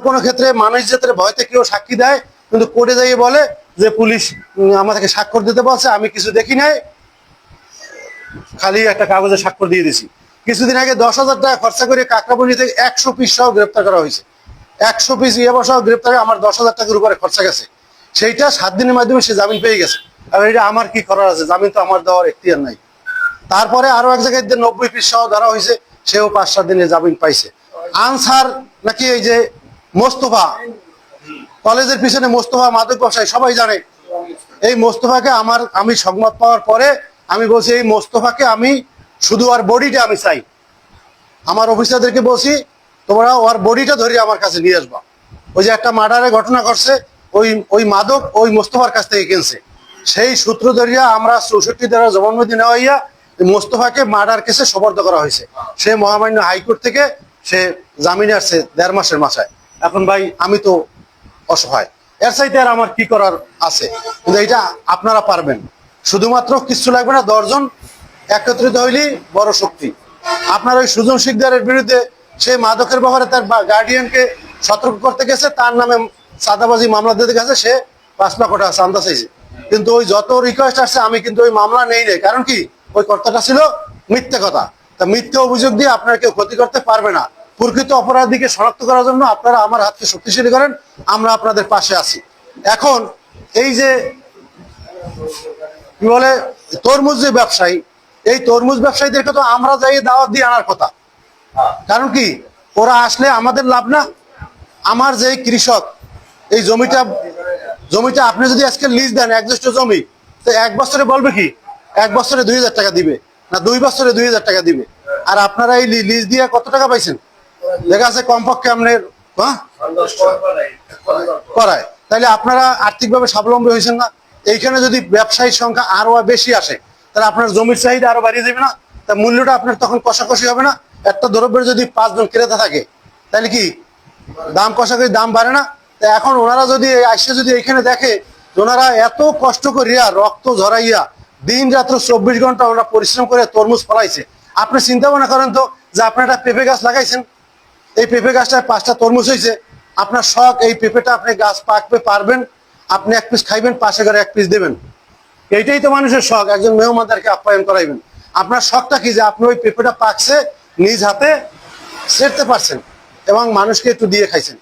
কোনো ক্ষেত্রে মানুষ যাতে ভয়তে কেউ সাক্ষী দেয়, কিন্তু কোর্টে যাইয়ে বলে যে পুলিশ আমাদেরকে স্বাক্ষর দিতে বলছে, আমি কিছু দেখি নাই, খালি একটা কাগজে স্বাক্ষর দিয়ে দিছি। কিছুদিন আগে 10,000 টাকা খরচা করে কাকরাবনি থেকে 100 পিস সহ গ্রেপ্তার করা হয়েছে। 100 পিস ইয়াবা সহ গ্রেপ্তারে আমার 10,000 টাকার উপরে খরচা গেছে। সেইটা 7 দিনের মাধ্যমে সে জামিন পেয়ে গেছে। আর এটা আমার কি করার আছে? জামিন তো আমার দেওয়ার এখতিয়ার নাই। তারপরে আরো এক জায়গায় 90 পিস সহ ধরা হয়েছে, সেও 5-7 দিনে জামিন পাইছে। আনসার নাকি এই যে মোস্তফা, কলেজের পিছনে মোস্তফা মাদক ব্যবসায়ী, সবাই জানে। এই মোস্তফাকে আমি সংবাদ পাওয়ার পরে আমি বলছি, এই মোস্তফাকে আমি শুধু ওর বডিটা আমি চাই। আমার অফিসারদেরকে বলছি, তোমরা ওর বডিটা ধরে আমার কাছে নিয়ে আসবা। ওই যে একটা মার্ডারের ঘটনা ঘটছে, ওই মাদক ওই মোস্তফার কাছ থেকে কিনছে। সেই সূত্র ধরিয়া আমরা 64 ধারা জবানবন্দি নেওয়া হইয়া মোস্তফাকে মার্ডার কেসে সোপর্দ করা হয়েছে। সে মহামান্য হাইকোর্ট থেকে সে জামিনে আসছে 1.5 মাসের মাথায়। এখন ভাই আমি তো অসহায়, এর চাইতে আর আমার কি করার আছে? কিন্তু এটা আপনারা পারবেন, শুধুমাত্র কিছু লাগবে না, 10 জন একত্রিত হইলেই বড় শক্তি। আপনার ওই সুজন শিকদারের বিরুদ্ধে সে মাদকের ব্যাপারে তার গার্ডিয়ানকে সতর্ক করতে গেছে, তার নামে চাঁদাবাজি মামলা দিতে গেছে, সে 5 লাখ টাকা চাঁদা চাইছে। কিন্তু ওই যত রিকোয়েস্ট আসছে আমি কিন্তু ওই মামলা নেই নাই। কারণ কি? ওই কর্তাটা ছিল মিথ্যে কথা। তা মিথ্যে অভিযোগ দিয়ে আপনারা কেউ ক্ষতি করতে পারবে না। প্রকৃত অপরাধীকে শনাক্ত করার জন্য আপনারা আমার হাতকে শক্তিশালী করেন, আমরা আপনাদের পাশে আছি। এখন এই যে কি বলে তরমুজ যে ব্যবসায়ী, এই তরমুজ ব্যবসায়ীদেরকে তো আমরা যাই দাওয়াত দিয়ে আনার কথা। কারণ কি? ওরা আসলে আমাদের লাভ না? আমার যে কৃষক, এই জমিটা আপনি যদি আজকে লিজ দেন, একজস্ট জমি, তো 1 বছরে বলবে কি 1 বছরে 2,000 টাকা দিবে, না 2 বছরে 2,000 টাকা দিবে। আর আপনারা এই লিজ দিয়ে কত টাকা পাইছেন? দেখা আছে কমপক্ষে আপনার করায়। তাইলে আপনারা আর্থিকভাবে স্বাবলম্বী হয়েছেন না? এইখানে যদি ব্যবসায়ীর সংখ্যা আরো বেশি আসে, তাহলে আপনার জমির চাহিদা আরো বাড়িয়ে যাবে না? তা মূল্যটা আপনার তখন কষাকষি হবে না? একটা দ্রব্যের যদি 5 জন ক্রেতা থাকে, তাহলে কি দাম কষাকষি, দাম বাড়ে না? তা এখন ওনারা যদি আসে, যদি এখানে দেখে ওনারা এত কষ্ট করিয়া রক্ত ঝরাইয়া দিন রাত্র 24 ঘন্টা ওনারা পরিশ্রম করে তরমুজ ফলাইছে, আপনি চিন্তা ভাবনা করেন তো যে আপনি একটা পেঁপে গাছ লাগাইছেন, এই পেঁপে গাছটায় 5টা তরমুজ হয়েছে, আপনার শখ এই পেঁপেটা আপনি গাছ পাকবে পারবেন, আপনি 1 পিস খাইবেন, পাশে ঘরে 1 পিস দেবেন। এইটাই তো মানুষের শখ, একজন মেহমানদারকে আপ্যায়ন করাইবেন। আপনার শখটা কি? যে আপনি ওই পেঁপেটা পাকছে নিজ হাতে ছেড়তে পারছেন এবং মানুষকে একটু দিয়ে খাইছেন।